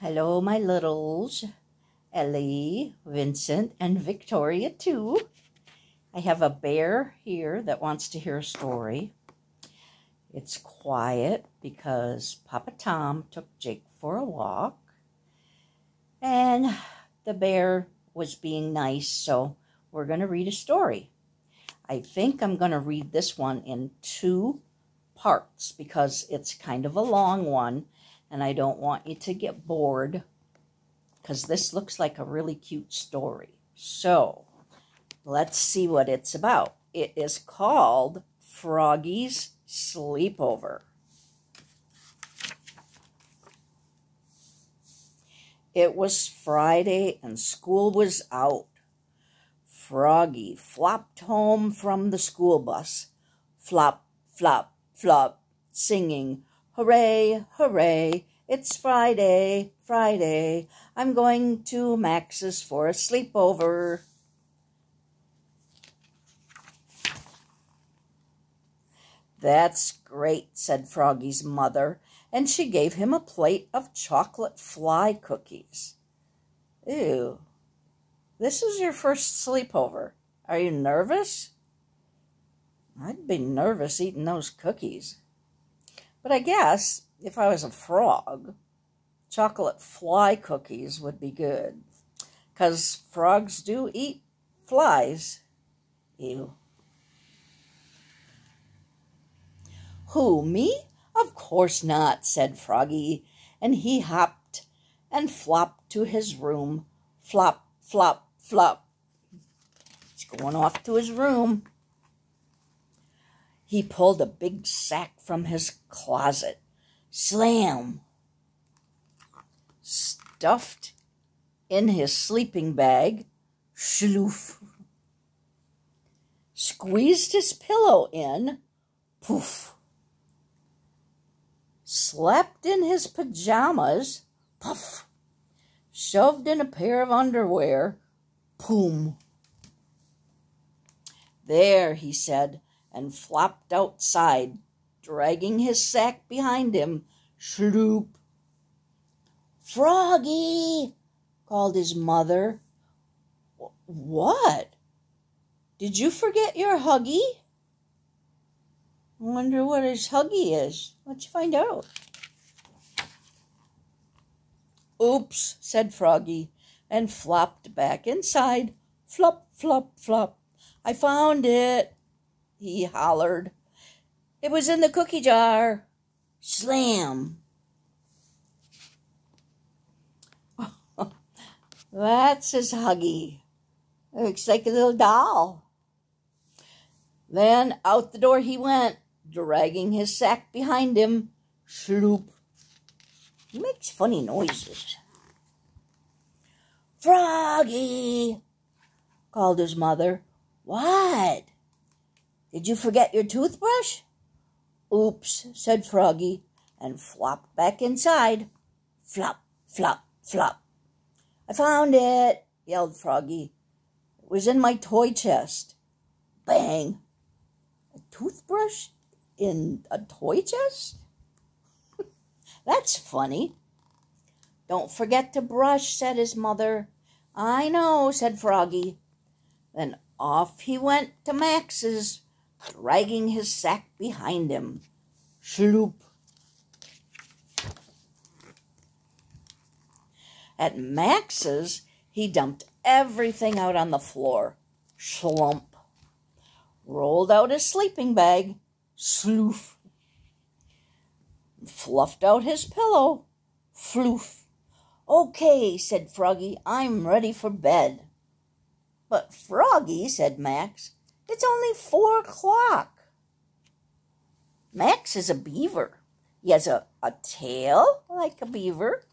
Hello, my littles. Ellie, Vincent, and Victoria, too. I have a bear here that wants to hear a story. It's quiet because Papa Tom took Jake for a walk. And the bear was being nice, so we're going to read a story. I think I'm going to read this one in 2 parts because it's kind of a long one, and I don't want you to get bored because this looks like a really cute story. So let's see what it's about. It is called Froggy's Sleepover. It was Friday and school was out. Froggy flopped home from the school bus. Flop, flop, flop, singing, "Hooray, hooray, it's Friday, Friday. I'm going to Max's for a sleepover." "That's great," said Froggy's mother, and she gave him a plate of chocolate fly cookies. "Ew, this is your first sleepover. Are you nervous?" "I'd be nervous eating those cookies. But I guess if I was a frog, chocolate fly cookies would be good. 'Cause frogs do eat flies." Ew. "Who, me? Of course not," said Froggy, and he hopped and flopped to his room. Flop, flop, flop. He's going off to his room. He pulled a big sack from his closet. Slam! Stuffed in his sleeping bag. Shloof! Squeezed his pillow in. Poof! Slept in his pajamas. Puff! Shoved in a pair of underwear. Poom! "There," he said, and flopped outside, dragging his sack behind him. Shloop! "Froggy!" called his mother. "What? Did you forget your Huggy?" "I wonder what his Huggy is. Let's find out." "Oops," said Froggy, and flopped back inside. Flop, flop, flop. "I found it," he hollered. "It was in the cookie jar." Slam! That's his Huggy. Looks like a little doll. Then out the door he went, dragging his sack behind him. Shloop! He makes funny noises. "Froggy!" called his mother. "What? Did you forget your toothbrush?" "Oops," said Froggy, and flopped back inside. Flop, flop, flop. "I found it," yelled Froggy. "It was in my toy chest." Bang! A toothbrush in a toy chest? That's funny. "Don't forget to brush," said his mother. "I know," said Froggy. Then off he went to Max's, dragging his sack behind him. Shloop! At Max's, he dumped everything out on the floor. Slump! Rolled out his sleeping bag. Sloof! Fluffed out his pillow. Floof! "Okay," said Froggy, "I'm ready for bed." "But Froggy," said Max, "it's only 4 o'clock. Max is a beaver. He has a tail like a beaver,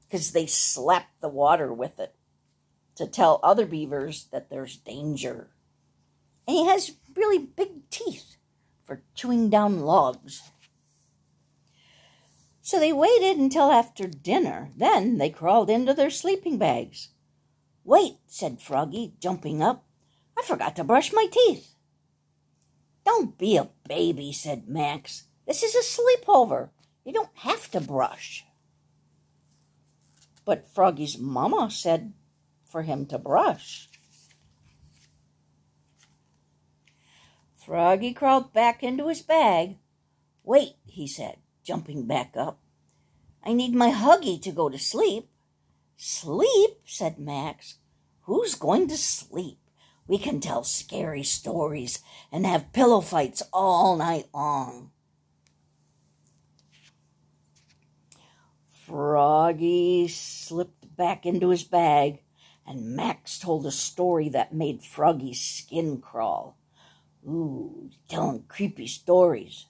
because they slap the water with it to tell other beavers that there's danger. And he has really big teeth for chewing down logs." So they waited until after dinner. Then they crawled into their sleeping bags. "Wait," said Froggy, jumping up. "I forgot to brush my teeth." "Don't be a baby," said Max. "This is a sleepover. You don't have to brush." but Froggy's mama said for him to brush. Froggy crawled back into his bag. "Wait," he said, jumping back up. "I need my Huggy to go to sleep." "Sleep?" said Max. "Who's going to sleep? We can tell scary stories and have pillow fights all night long." Froggy slipped back into his bag, and Max told a story that made Froggy's skin crawl. "Ooh, telling creepy stories.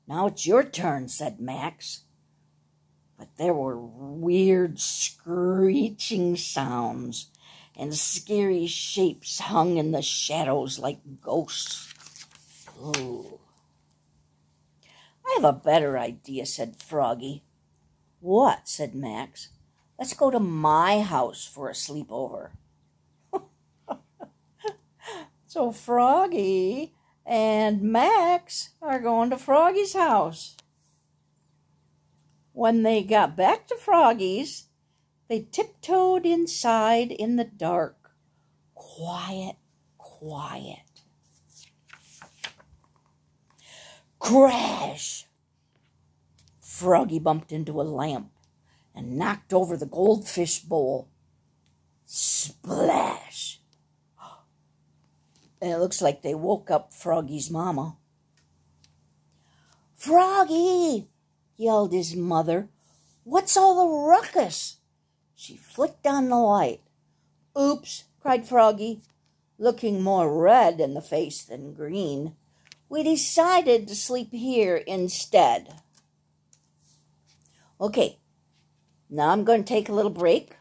Now it's your turn," said Max. But there were weird screeching sounds, and scary shapes hung in the shadows like ghosts. "Ooh." "I have a better idea," said Froggy. "What?" said Max. "Let's go to my house for a sleepover." So Froggy and Max are going to Froggy's house. When they got back to Froggy's, they tiptoed inside in the dark. Quiet, quiet. Crash! Froggy bumped into a lamp and knocked over the goldfish bowl. Splash! And it looks like they woke up Froggy's mama. "Froggy!" yelled his mother. "What's all the ruckus?" She flicked on the light. "Oops," cried Froggy, looking more red in the face than green. "We decided to sleep here instead." Okay, now I'm going to take a little break,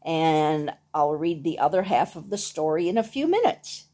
and I'll read the other half of the story in a few minutes.